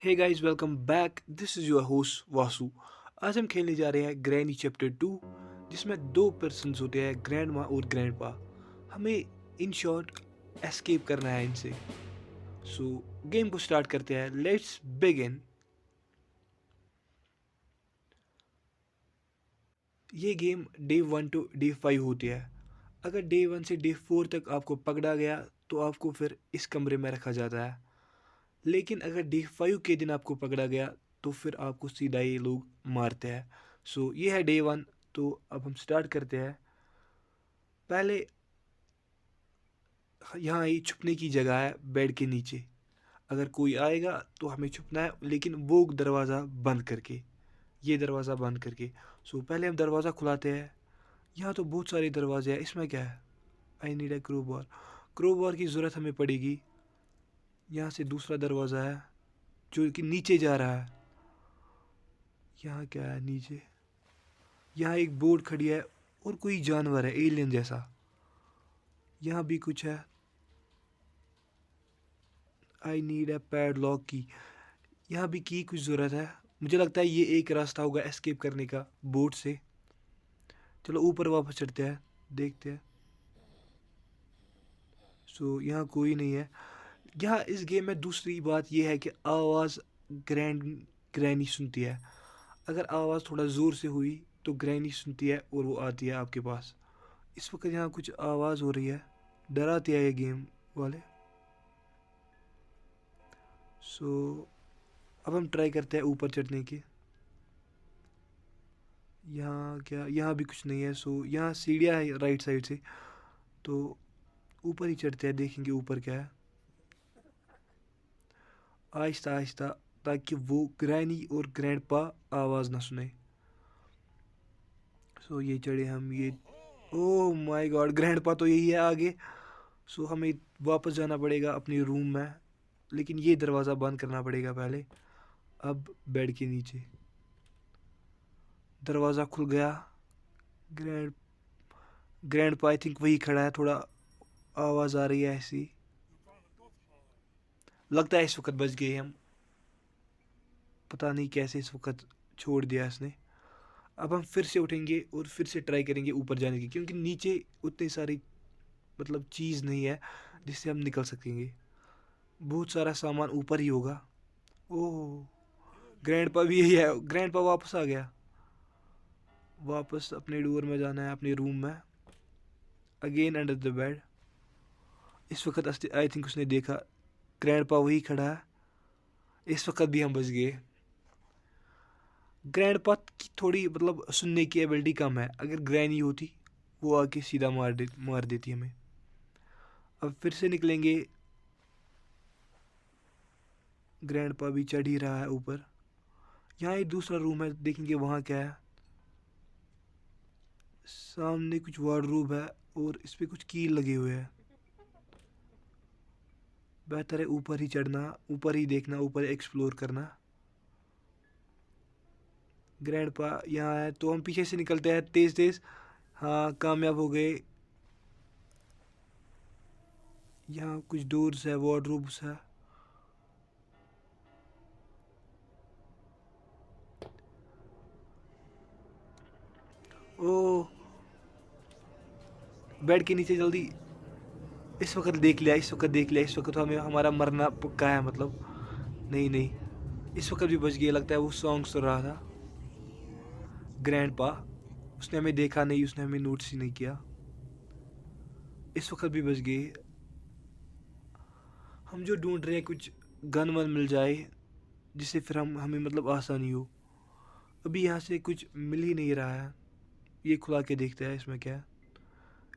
Hey guys welcome back. This is your host Vasu. आज हम खेलने जा रहे हैं ग्रैनी चैप्टर 2, जिसमें दो पर्सन्स होते हैं, ग्रैंड माँ और ग्रैंड पा। हमें इन शॉर्ट एस्केप करना है इनसे। सो गेम को स्टार्ट करते हैं। Let's begin. ये गेम डे 1 टू डे 5 होती है। अगर डे 1 से डे 4 तक आपको पकड़ा गया तो आपको फिर इस कमरे में रखा जाता है। लेकिन अगर डे 5 के दिन आपको पकड़ा गया तो फिर आपको सीधा ये लोग मारते हैं। सो ये है डे 1। तो अब हम स्टार्ट करते हैं। पहले यहाँ ये छुपने की जगह है बेड के नीचे। अगर कोई आएगा तो हमें छुपना है, लेकिन वो दरवाज़ा बंद करके, ये दरवाज़ा बंद करके। सो पहले हम दरवाज़ा खुलाते हैं। यहाँ तो बहुत सारे दरवाजे हैं। इसमें क्या है? I need a crowbar. Crowbar की ज़रूरत हमें पड़ेगी। यहाँ से दूसरा दरवाज़ा है जो कि नीचे जा रहा है। यहाँ क्या है नीचे? यहाँ एक बोर्ड खड़ी है और कोई जानवर है एलियन जैसा। यहाँ भी कुछ है। आई नीड ए पैडलॉक की। यहाँ भी की कुछ ज़रूरत है। मुझे लगता है ये एक रास्ता होगा एस्केप करने का बोट से। चलो ऊपर वापस चढ़ते हैं, देखते हैं। सो यहाँ कोई नहीं है। यहाँ इस गेम में दूसरी बात यह है कि आवाज़ ग्रैनी सुनती है। अगर आवाज़ थोड़ा ज़ोर से हुई तो ग्रैनी सुनती है और वो आती है आपके पास। इस वक्त यहाँ कुछ आवाज़ हो रही है। डराती है ये गेम वाले। सो अब हम ट्राई करते हैं ऊपर चढ़ने की। यहाँ क्या? यहाँ भी कुछ नहीं है। सो यहाँ सीढ़ियाँ है राइट साइड से, तो ऊपर ही चढ़ते हैं, देखेंगे ऊपर क्या है। आहिस्ता आहिस्ता, ताकि वो ग्रैनी और ग्रैंडपा आवाज़ ना सुने। सो ये चढ़े हम। ये ओह माय गॉड, ग्रैंडपा तो यही है आगे। सो हमें वापस जाना पड़ेगा अपने रूम में, लेकिन ये दरवाज़ा बंद करना पड़ेगा पहले। अब बेड के नीचे दरवाज़ा खुल गया। ग्रैंड ग्रैंडपा आई थिंक वही खड़ा है। थोड़ा आवाज़ आ रही है ऐसी। लगता है इस वक्त बच गए हम। पता नहीं कैसे इस वक्त छोड़ दिया इसने। अब हम फिर से उठेंगे और फिर से ट्राई करेंगे ऊपर जाने की, क्योंकि नीचे उतनी सारी चीज़ नहीं है जिससे हम निकल सकेंगे। बहुत सारा सामान ऊपर ही होगा। ओह, ग्रैंडपा भी यही है। ग्रैंडपा वापस आ गया। वापस अपने डोर में जाना है, अपने रूम में। Again under the bed. इस वक्त आई थिंक उसने देखा ग्रैंडपा वही खड़ा है। इस वक्त भी हम बच गए। ग्रैंडपा की थोड़ी सुनने की एबिलिटी कम है। अगर ग्रैनी होती वो आके सीधा मार देती हमें। अब फिर से निकलेंगे। ग्रैंडपा भी चढ़ ही रहा है ऊपर। यहाँ एक दूसरा रूम है, देखेंगे वहाँ क्या है। सामने कुछ वार्डरोब है और इस पे कुछ कील लगे हुए हैं। बेहतर है ऊपर ही चढ़ना, ऊपर ही देखना, ऊपर एक्सप्लोर करना। ग्रैंडपा यहाँ है तो हम पीछे से निकलते हैं तेज तेज। हाँ, कामयाब हो गए। यहाँ कुछ डोर्स है, वार्डरोब्स है। ओह, बेड के नीचे जल्दी। इस वक्त देख लिया, इस वक्त देख लिया। इस वक्त तो हमें हमारा मरना पक्का है। नहीं नहीं, इस वक्त भी बच गया। लगता है वो सॉन्ग सुन रहा था ग्रैंडपा। उसने हमें देखा नहीं, उसने हमें नोटिस ही नहीं किया। इस वक्त भी बच गए। हम जो ढूंढ रहे हैं कुछ गन वन मिल जाए, जिससे फिर हमें आसानी हो। अभी यहाँ से कुछ मिल ही नहीं रहा है। ये खुला के देखते हैं इसमें क्या है।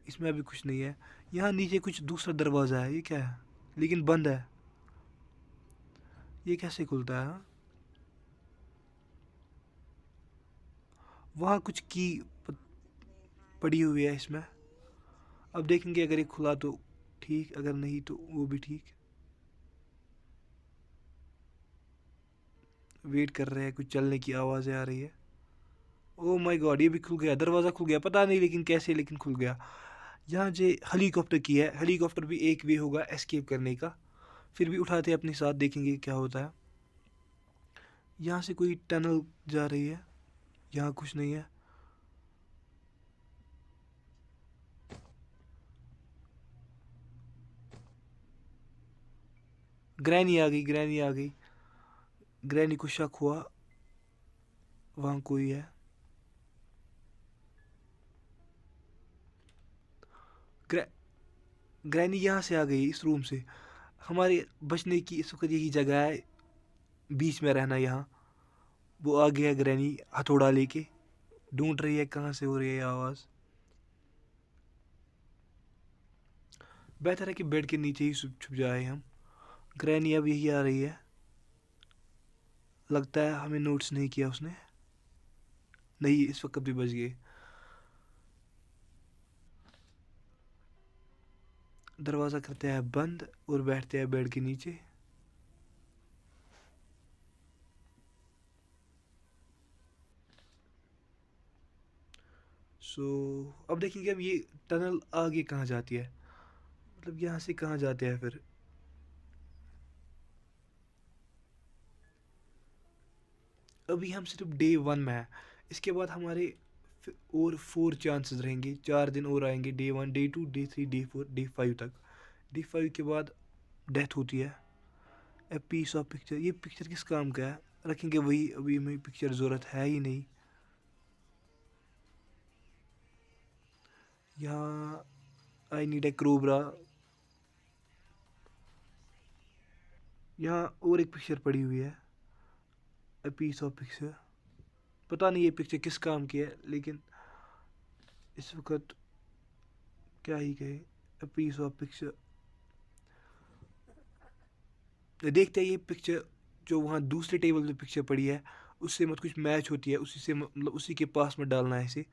इसमें अभी कुछ नहीं है। यहाँ नीचे कुछ दूसरा दरवाज़ा है। ये क्या है? लेकिन बंद है। ये कैसे खुलता है? वहाँ कुछ की पड़ी हुई है इसमें। अब देखेंगे, अगर ये खुला तो ठीक, अगर नहीं तो वो भी ठीक। वेट कर रहे हैं, कुछ चलने की आवाज़ें आ रही है। ओह माय गॉड, ये भी खुल गया। दरवाज़ा खुल गया, पता नहीं लेकिन कैसे, लेकिन खुल गया। यहाँ जो हेलीकॉप्टर की है, हेलीकॉप्टर भी एक वे होगा एस्केप करने का। फिर भी उठाते हैं अपने साथ, देखेंगे क्या होता है। यहाँ से कोई टनल जा रही है, यहाँ कुछ नहीं है। ग्रैनी आ गई, ग्रैनी आ गई। ग्रैनी को शक हुआ वहाँ कोई है। ग्रैनी यहाँ से आ गई, इस रूम से। हमारे बचने की इस वक्त यही जगह है, बीच में रहना यहाँ। वो आ गया ग्रैनी हथौड़ा लेके, ढूंढ रही है कहाँ से हो रही है आवाज़। बेहतर है कि बेड के नीचे ही छुप जाए हम। ग्रैनी अब यही आ रही है। लगता है हमें नोट्स नहीं किया उसने। नहीं, इस वक्त भी बच गए। दरवाज़ा करते हैं बंद और बैठते हैं बेड के नीचे। अब देखेंगे अब ये टनल आगे कहाँ जाती है, मतलब यहाँ से कहाँ जाते हैं फिर। अभी हम सिर्फ डे 1 में हैं। इसके बाद हमारे और 4 चांसेस रहेंगे, 4 दिन और आएंगे। Day 1, day 2, day 3, day 4, day 5 तक। डे 5 के बाद डेथ होती है। ए पीस ऑफ पिक्चर, ये पिक्चर किस काम का है, रखेंगे वही। अभी हमें पिक्चर ज़रूरत है ही नहीं। यहाँ आई नीड ए क्रोबरा। यहाँ और एक पिक्चर पड़ी हुई है, ए पीस ऑफ पिक्चर। पता नहीं ये पिक्चर किस काम की है, लेकिन इस वक्त क्या ही कहे। A piece of picture. देखते हैं ये पिक्चर जो वहाँ दूसरे टेबल पे पिक्चर पड़ी है, उससे मत कुछ मैच होती है, उसी से मतलब उसी के पास में डालना है इसे।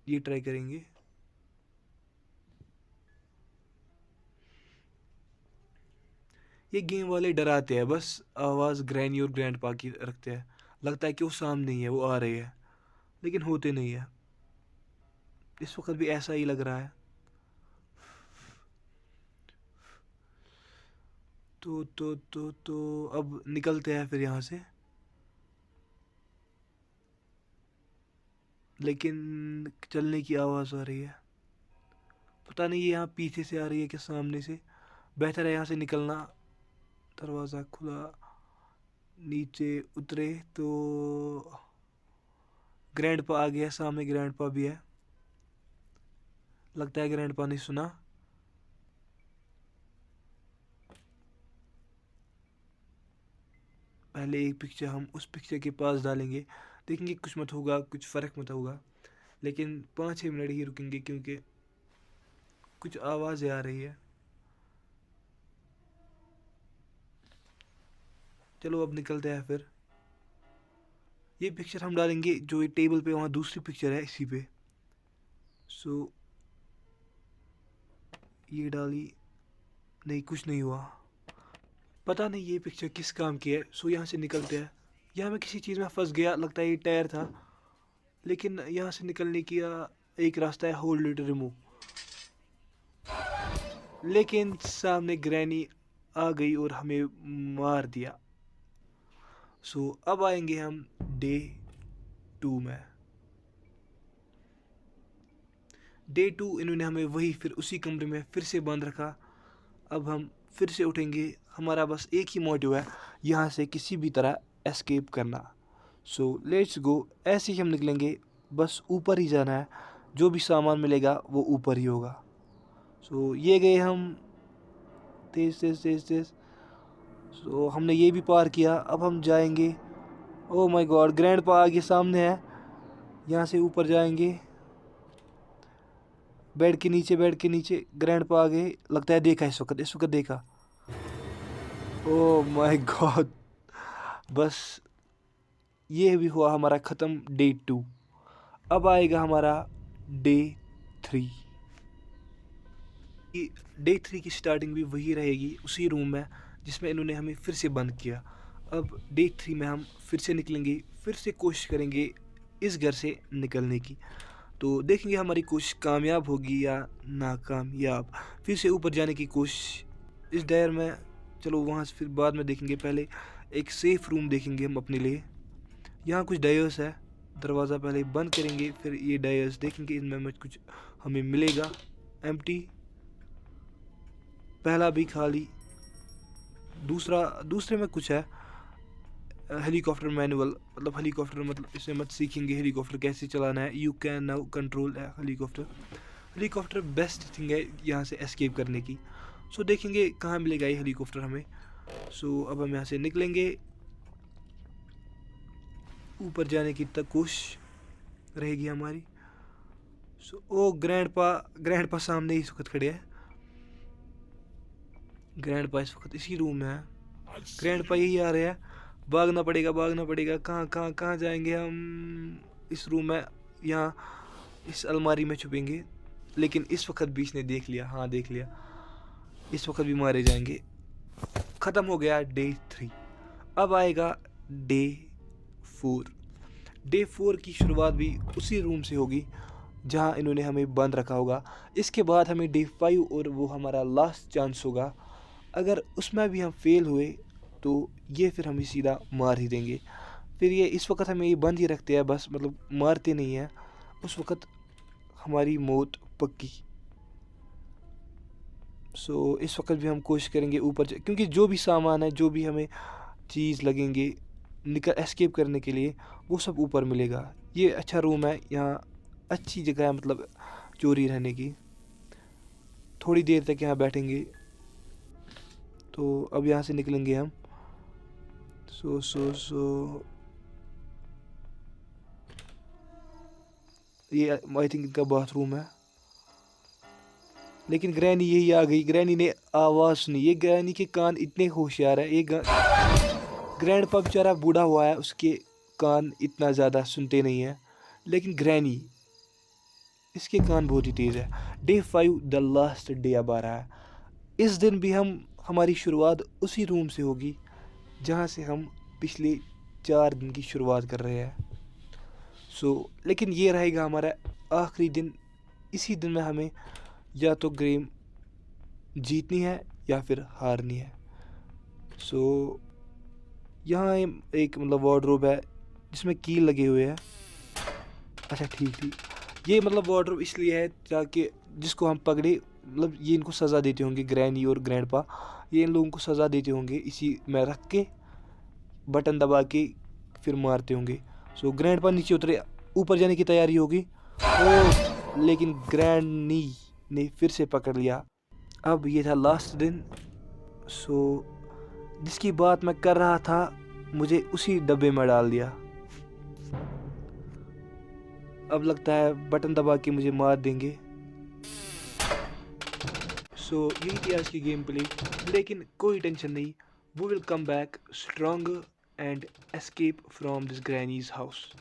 ये ट्राई करेंगे। ये गेम वाले डराते हैं, बस आवाज़ ग्रैनी और ग्रैंडपा की रखते हैं। लगता है कि वो सामने ही है, वो आ रही है, लेकिन होते नहीं है। इस वक्त भी ऐसा ही लग रहा है। तो अब निकलते हैं फिर यहाँ से। लेकिन चलने की आवाज़ आ रही है, पता नहीं ये यहाँ पीछे से आ रही है कि सामने से। बेहतर है यहाँ से निकलना। दरवाज़ा खुला, नीचे उतरे तो ग्रैंडपा आ गया। सामने ग्रैंडपा भी है। लगता है ग्रैंडपा ने सुना। पहले एक पिक्चर हम उस पिक्चर के पास डालेंगे, देखेंगे कुछ मत होगा, कुछ फ़र्क मत होगा। लेकिन 5-6 मिनट ही रुकेंगे क्योंकि कुछ आवाज़ें आ रही है। चलो अब निकलते हैं फिर। ये पिक्चर हम डालेंगे जो ये टेबल पे, वहाँ दूसरी पिक्चर है इसी पे। ये डाली, नहीं कुछ नहीं हुआ। पता नहीं ये पिक्चर किस काम की है। यहाँ से निकलते हैं। यहाँ मैं किसी चीज़ में फंस गया, लगता है ये टायर था। लेकिन यहाँ से निकलने की एक रास्ता है, होल्ड इट रिमूव। लेकिन सामने ग्रैनी आ गई और हमें मार दिया। अब आएंगे हम डे 2 में। डे 2 इन्होंने हमें वही फिर उसी कमरे में फिर से बंद रखा। अब हम फिर से उठेंगे। हमारा बस एक ही मोटिव है, यहाँ से किसी भी तरह एस्केप करना। Let's go. ऐसे ही हम निकलेंगे, बस ऊपर ही जाना है। जो भी सामान मिलेगा वो ऊपर ही होगा। ये गए हम तेज तेज तेज तेज। हमने ये भी पार किया। अब हम जाएंगे। ओह माय गॉड, ग्रैंडपा आगे सामने है। यहाँ से ऊपर जाएंगे। बेड के नीचे, बेड के नीचे ग्रैंडपा आ गए। लगता है देखा इस वक्त देखा। ओह माय गॉड, बस ये भी हुआ हमारा ख़त्म डे 2। अब आएगा हमारा डे 3। डे 3 की स्टार्टिंग भी वही रहेगी, उसी रूम में जिसमें इन्होंने हमें फिर से बंद किया। अब डे 3 में हम फिर से निकलेंगे, फिर से कोशिश करेंगे इस घर से निकलने की। तो देखेंगे हमारी कोशिश कामयाब होगी या नाकामयाब। फिर से ऊपर जाने की कोशिश इस डायर में। चलो वहाँ से फिर बाद में देखेंगे। पहले एक सेफ रूम देखेंगे हम अपने लिए। यहाँ कुछ डायर्स है, दरवाज़ा पहले बंद करेंगे, फिर ये डायर्स देखेंगे, इनमें कुछ हमें मिलेगा। एम्प्टी, पहला भी खाली, दूसरे में कुछ है। हेलीकॉप्टर मैनुअल, मतलब हेलीकॉप्टर, मतलब इसे मत सीखेंगे हेलीकॉप्टर कैसे चलाना है। यू कैन नाउ कंट्रोल है हेलीकॉप्टर बेस्ट थिंग है यहाँ से एस्केप करने की। सो देखेंगे कहाँ मिलेगा ये हेलीकॉप्टर हमें। सो अब हम यहाँ से निकलेंगे, ऊपर जाने की तक कोशिश रहेगी हमारी। सो ओ ग्रैंडपा सामने ही इस वक्त खड़े हैं। ग्रैंडपा इस वक्त इसी रूम में है। ग्रैंडपा यही आ रहे हैं, भागना पड़ेगा। कहाँ जाएंगे हम? इस रूम में, यहाँ इस अलमारी में छुपेंगे। लेकिन इस वक्त भी इसने देख लिया, हाँ देख लिया, इस वक्त भी मारे जाएंगे। ख़त्म हो गया डे 3। अब आएगा डे 4। डे 4 की शुरुआत भी उसी रूम से होगी जहाँ इन्होंने हमें बंद रखा होगा। इसके बाद हमें डे 5 और वो हमारा लास्ट चांस होगा। अगर उसमें भी हम फेल हुए तो ये फिर हमें सीधा मार ही देंगे। फिर ये इस वक्त हमें ये बंद ही रखते हैं बस, मतलब मारते नहीं हैं। उस वक्त हमारी मौत पक्की। सो इस वक्त भी हम कोशिश करेंगे ऊपर, क्योंकि जो भी सामान है, जो भी हमें चीज़ लगेंगे एस्केप करने के लिए, वो सब ऊपर मिलेगा। ये अच्छा रूम है, यहाँ अच्छी जगह है, मतलब चोरी रहने की। थोड़ी देर तक यहाँ बैठेंगे, तो अब यहाँ से निकलेंगे हम। सो ये आई थिंक इनका बाथरूम है। लेकिन ग्रैनी यही आ गई। ग्रैनी ने आवाज़ सुनी। ये ग्रैनी के कान इतने होशियार है। ये ग्रैंडपा बेचारा बूढ़ा हुआ है, उसके कान इतना ज़्यादा सुनते नहीं हैं। लेकिन ग्रैनी, इसके कान बहुत ही तेज़ है। डे 5 द लास्ट डे अब आ रहा है। इस दिन भी हमारी शुरुआत उसी रूम से होगी जहाँ से हम पिछले 4 दिन की शुरुआत कर रहे हैं। लेकिन ये रहेगा हमारा आखिरी दिन। इसी दिन में हमें या तो गेम जीतनी है या फिर हारनी है। यहाँ एक मतलब वार्डरोब है जिसमें कील लगे हुए हैं। अच्छा ठीक। ये मतलब वार्डरोब इसलिए है ताकि जिसको हम पकड़े, मतलब ये इनको सज़ा देते होंगे, ग्रैनी और ग्रैंडपा, ये इन लोगों को सज़ा देते होंगे, इसी में रख के बटन दबा के फिर मारते होंगे। ग्रैंडपा नीचे उतरे, ऊपर जाने की तैयारी होगी। लेकिन ग्रैनी ने फिर से पकड़ लिया। अब ये था लास्ट दिन। जिसकी बात मैं कर रहा था, मुझे उसी डब्बे में डाल दिया। अब लगता है बटन दबा के मुझे मार देंगे। यही थी आज की गेम प्ले। लेकिन कोई टेंशन नहीं, we will come back stronger and escape from this granny's house.